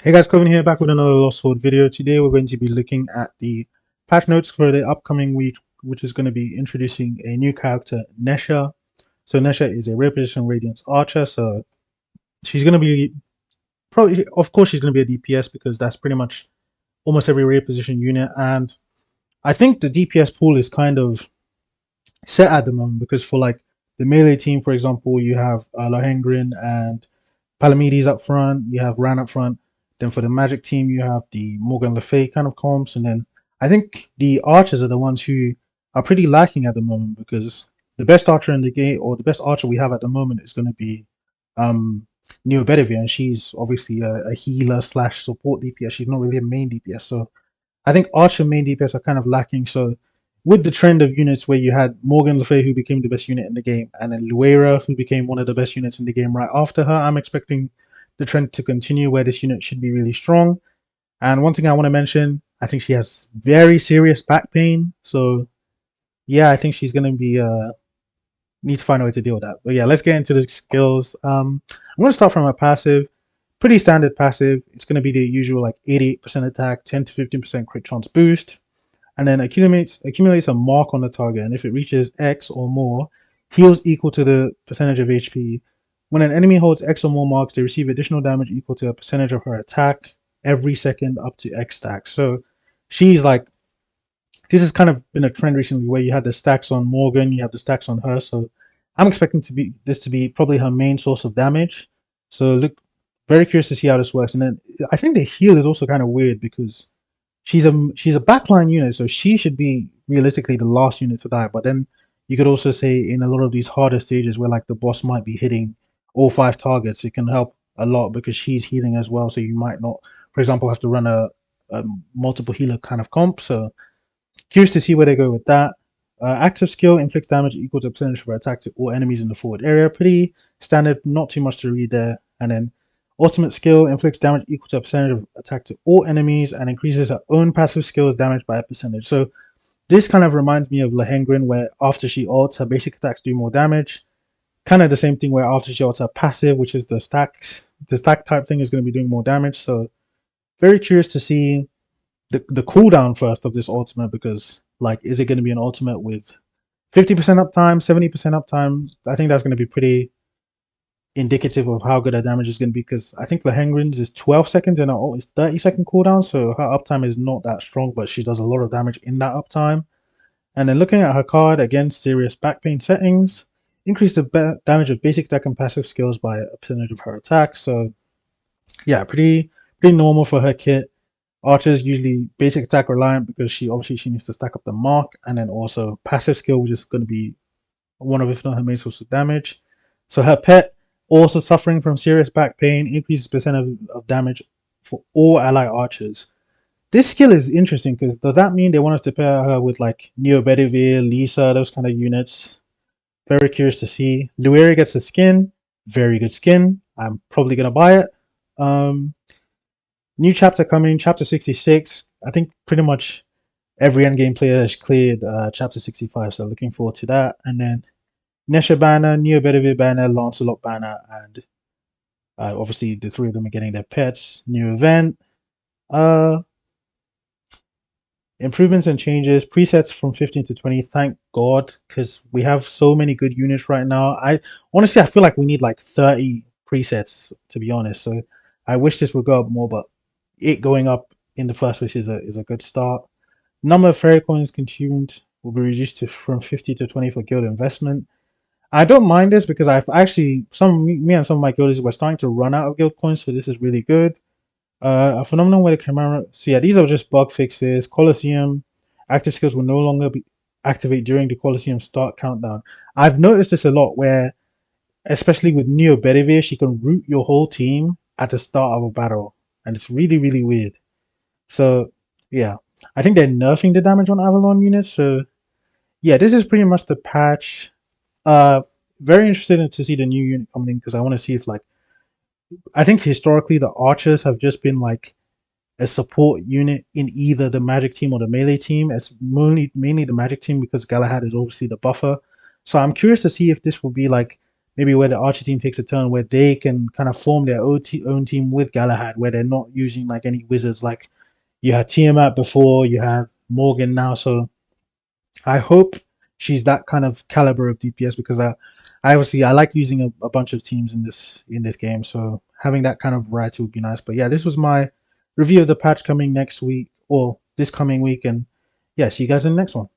Hey guys, Coven here, back with another Lost Sword video. Today we're going to be looking at the patch notes for the upcoming week, which is going to be introducing a new character, Nesha. So Nesha is a rare position Radiance Archer, so she's going to be, probably, of course she's going to be a DPS because that's pretty much almost every rare position unit. And I think the DPS pool is kind of set at the moment because for like the melee team, for example, you have Lohengrin and Palamedes up front, you have Ran up front. Then for the Magic team, you have the Morgan Le Fay kind of comps. And then I think the archers are the ones who are pretty lacking at the moment because the best archer in the game, or the best archer we have at the moment, is going to be um, Neo Bedivere. And she's obviously a healer slash support DPS. She's not really a main DPS. So I think Archer main DPS are kind of lacking. So with the trend of units where you had Morgan Le Fay, who became the best unit in the game, and then Luera, who became one of the best units in the game right after her, I'm expecting the trend to continue where this unit should be really strong. And one thing I want to mention, I think she has very serious back pain. So yeah, I think she's gonna be need to find a way to deal with that. But yeah, let's get into the skills. I'm gonna start from a passive, pretty standard passive. It's gonna be the usual like 88% attack, 10 to 15% crit chance boost, and then accumulates a mark on the target, and if it reaches X or more, heals equal to the percentage of HP. When an enemy holds X or more marks, they receive additional damage equal to a percentage of her attack every second up to X stacks. So she's like, this has kind of been a trend recently where you had the stacks on Morgan, you have the stacks on her. So I'm expecting this to be probably her main source of damage. So look, very curious to see how this works. And then I think the heal is also kind of weird because she's a backline unit, so she should be realistically the last unit to die. But then you could also say in a lot of these harder stages where like the boss might be hitting all 5 targets, it can help a lot because she's healing as well. So you might not, for example, have to run a multiple healer kind of comp. So curious to see where they go with that. Active skill inflicts damage equal to a percentage of her attack to all enemies in the forward area. Pretty standard, not too much to read there. And then ultimate skill inflicts damage equal to a percentage of attack to all enemies and increases her own passive skills damage by a percentage. So this kind of reminds me of Lohengrin, where after she ults, her basic attacks do more damage. Kind of the same thing where after she ults her passive, which is the stack type thing, is going to be doing more damage. So very curious to see the cooldown first of this ultimate, because like, is it going to be an ultimate with 50% uptime, 70% uptime? I think that's going to be pretty indicative of how good her damage is going to be, because I think Lohengrin's is 12 seconds and her ult is 30-second cooldown, so her uptime is not that strong, but she does a lot of damage in that uptime. And then looking at her card, again, serious back pain settings, increase the damage of basic attack and passive skills by a percentage of her attack. So yeah, pretty normal for her kit. Archer's usually basic attack reliant because she needs to stack up the mark, and then also passive skill, which is going to be one of, if not her main source of damage. So her pet, also suffering from serious back pain, increases percent of damage for all ally archers. This skill is interesting because does that mean they want us to pair her with like Neo Bedivere, Lisa, those kind of units? Very curious to see. Lueri gets a skin, very good skin. I'm probably gonna buy it. Um, New chapter coming, chapter 66. I think pretty much every endgame player has cleared chapter 65, so looking forward to that. And then Nesha banner, Neo Bedivere banner, Lancelot banner, and obviously the three of them are getting their pets. New event, uh, improvements and changes, presets from 15 to 20. Thank God, because we have so many good units right now. I honestly, I feel like we need like 30 presets, to be honest. So I wish this would go up more, but it going up in the first place is a good start. Number of fairy coins consumed will be reduced to from 50 to 20 for guild investment. I don't mind this because I've actually me and some of my guilds were starting to run out of guild coins, so this is really good. A phenomenon where the camera. So yeah, these are just bug fixes. Colosseum active skills will no longer be activate during the Colosseum start countdown. I've noticed this a lot where, especially with Neo Bedivere, she can root your whole team at the start of a battle, and it's really weird. So yeah, I think they're nerfing the damage on Avalon units. So yeah, this is pretty much the patch. Uh, Very interested to see the new unit coming in because I want to see if like, I think historically the archers have just been like a support unit in either the magic team or the melee team. It's mainly the magic team because Galahad is obviously the buffer. So I'm curious to see if this will be like maybe where the Archer team takes a turn where they can kind of form their own team with Galahad, where they're not using like any wizards. Like you had Tiamat before, you have Morgan now. So I hope she's that kind of caliber of DPS because I obviously I like using a bunch of teams in this game. So having that kind of variety would be nice. But yeah, this was my review of the patch coming next week or this coming week, and yeah, see you guys in the next one.